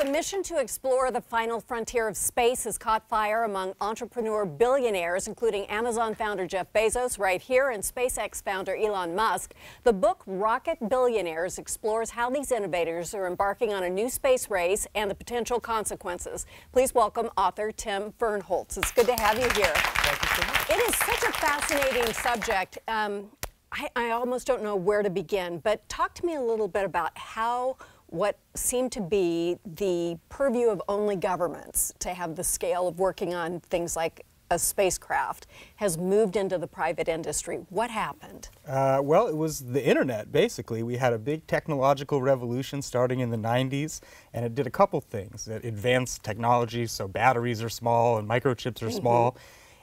The mission to explore the final frontier of space has caught fire among entrepreneur billionaires, including Amazon founder Jeff Bezos right here and SpaceX founder Elon Musk. The book Rocket Billionaires explores how these innovators are embarking on a new space race and the potential consequences. Please welcome author Tim Fernholz. It's good to have you here. Thank you so much. It is such a fascinating subject. I almost don't know where to begin, but talk to me a little bit about how what seemed to be the purview of only governments to have the scale of working on things like a spacecraft has moved into the private industry. What happened? Well, it was the internet, basically. We had a big technological revolution starting in the 90s, and it did a couple things. It advanced technology, so batteries are small and microchips are small.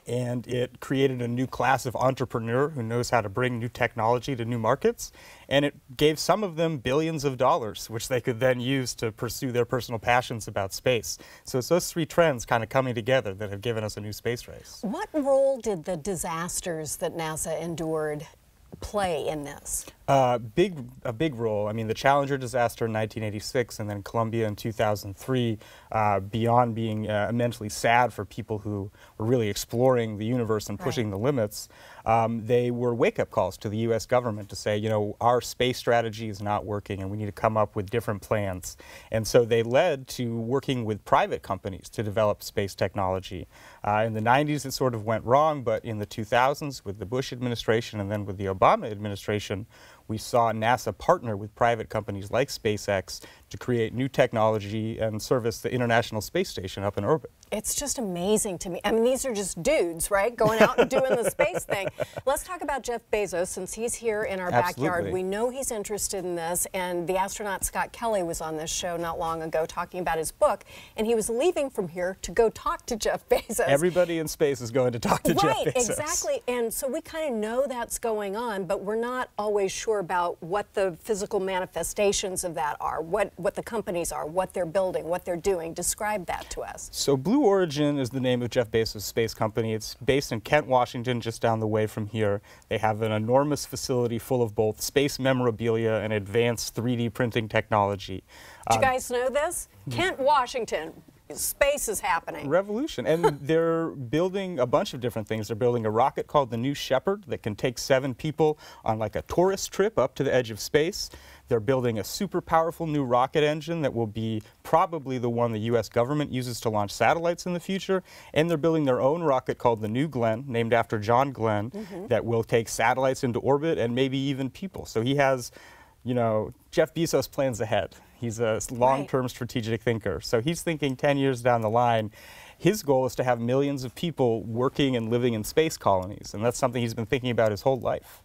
And it created a new class of entrepreneur who knows how to bring new technology to new markets. And it gave some of them billions of dollars, which they could then use to pursue their personal passions about space. So it's those three trends kind of coming together that have given us a new space race. What role did the disasters that NASA endured play in this? A big role. I mean, the Challenger disaster in 1986 and then Columbia in 2003, beyond being immensely sad for people who were really exploring the universe and pushing the limits, they were wake-up calls to the U.S. government to say, you know, our space strategy is not working and we need to come up with different plans. And so they led to working with private companies to develop space technology. In the 90s, it sort of went wrong, but in the 2000s, with the Bush administration and then with the Obama administration, we saw NASA partner with private companies like SpaceX to create new technology and service the International Space Station up in orbit. It's just amazing to me. I mean, these are just dudes, right? Going out and doing the space thing. Let's talk about Jeff Bezos, since he's here in our backyard. We know he's interested in this, and the astronaut Scott Kelly was on this show not long ago talking about his book, and he was leaving from here to go talk to Jeff Bezos. Everybody in space is going to talk to Jeff Bezos. Right, exactly. And so we kind of know that's going on, but we're not always sure about what the physical manifestations of that are, what the companies are, what they're building, what they're doing. Describe that to us. So Blue Origin is the name of Jeff Bezos' space company. It's based in Kent, Washington, just down the way from here. They have an enormous facility full of both space memorabilia and advanced 3D printing technology. Did you guys know this? Kent, Washington. Space is happening. Revolution. And they're building a bunch of different things. They're building a rocket called the New Shepard that can take 7 people on like a tourist trip up to the edge of space. They're building a super powerful new rocket engine that will be probably the one the U.S. government uses to launch satellites in the future. And they're building their own rocket called the New Glenn, named after John Glenn, that will take satellites into orbit and maybe even people. So he has, you know, Jeff Bezos plans ahead. He's a long-term strategic thinker. So he's thinking 10 years down the line. His goal is to have millions of people working and living in space colonies. And that's something he's been thinking about his whole life.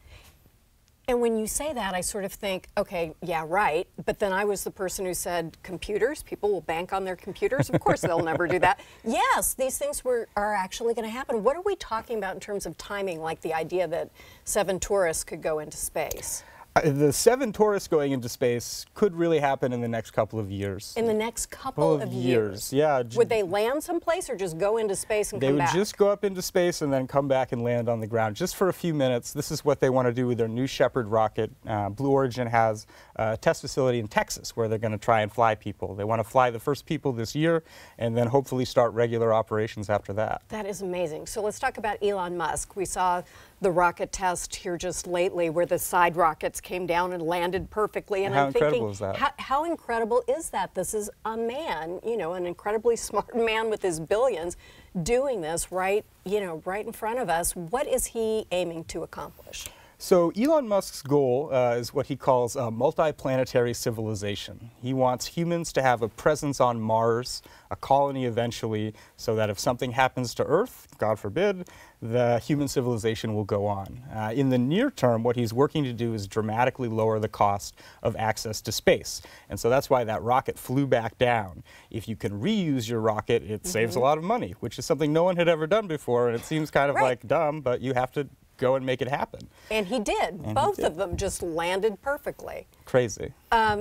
And when you say that, I sort of think, okay, yeah, right. But then I was the person who said, computers, people will bank on their computers. Of course, they'll never do that. Yes, these things are actually going to happen. What are we talking about in terms of timing, like the idea that 7 tourists could go into space? The 7 tourists going into space could really happen in the next couple of years. In the next couple of years? Yeah. Would they land someplace or just go into space and come back? They would just go up into space and then come back and land on the ground just for a few minutes. This is what they want to do with their New Shepard rocket. Blue Origin has a test facility in Texas where they're going to try and fly people. They want to fly the first people this year and then hopefully start regular operations after that. That is amazing. So let's talk about Elon Musk. We saw the rocket test here just lately where the side rockets came down and landed perfectly. And how I'm thinking, incredible is that? How incredible is that? This is a man, you know, an incredibly smart man with his billions doing this right, you know, right in front of us. What is he aiming to accomplish? So Elon Musk's goal is what he calls a multi-planetary civilization. He wants humans to have a presence on Mars, a colony eventually, so that if something happens to Earth, God forbid, the human civilization will go on. In the near term, what he's working to do is dramatically lower the cost of access to space. And so that's why that rocket flew back down. If you can reuse your rocket, it saves a lot of money, which is something no one had ever done before, and it seems kind of like dumb, but you have to go and make it happen. And he did. And both of them just landed perfectly. Crazy.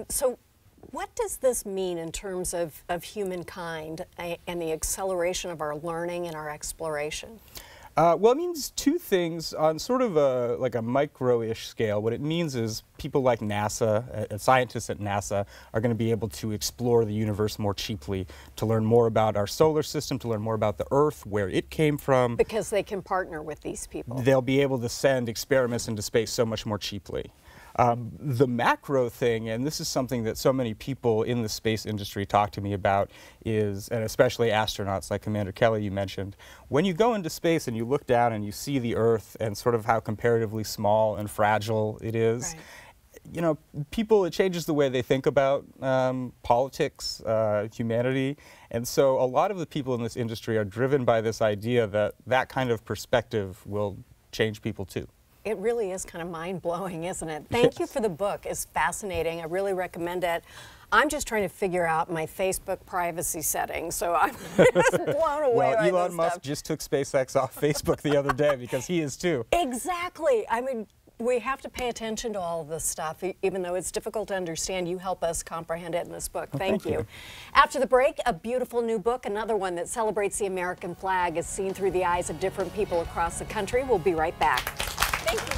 So what does this mean in terms of humankind and the acceleration of our learning and our exploration? Well, it means two things on sort of like a micro-ish scale. What it means is people like NASA, scientists at NASA, are going to be able to explore the universe more cheaply, to learn more about our solar system, to learn more about the Earth, where it came from. Because they can partner with these people. They'll be able to send experiments into space so much more cheaply. The macro thing, and this is something that so many people in the space industry talk to me about, is, and especially astronauts like Commander Kelly you mentioned, when you go into space and you look down and you see the Earth and sort of how comparatively small and fragile it is, you know, people, it changes the way they think about politics, humanity, and so a lot of the people in this industry are driven by this idea that that kind of perspective will change people too. It really is kind of mind-blowing, isn't it? Thank you for the book. It's fascinating. I really recommend it. I'm just trying to figure out my Facebook privacy settings, so I'm just blown away by Elon this Musk stuff. just took SpaceX off Facebook the other day because he is too. Exactly. I mean, we have to pay attention to all of this stuff, even though it's difficult to understand. You help us comprehend it in this book. Thank you. After the break, a beautiful new book, another one that celebrates the American flag as seen through the eyes of different people across the country. We'll be right back. Thank you.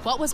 What was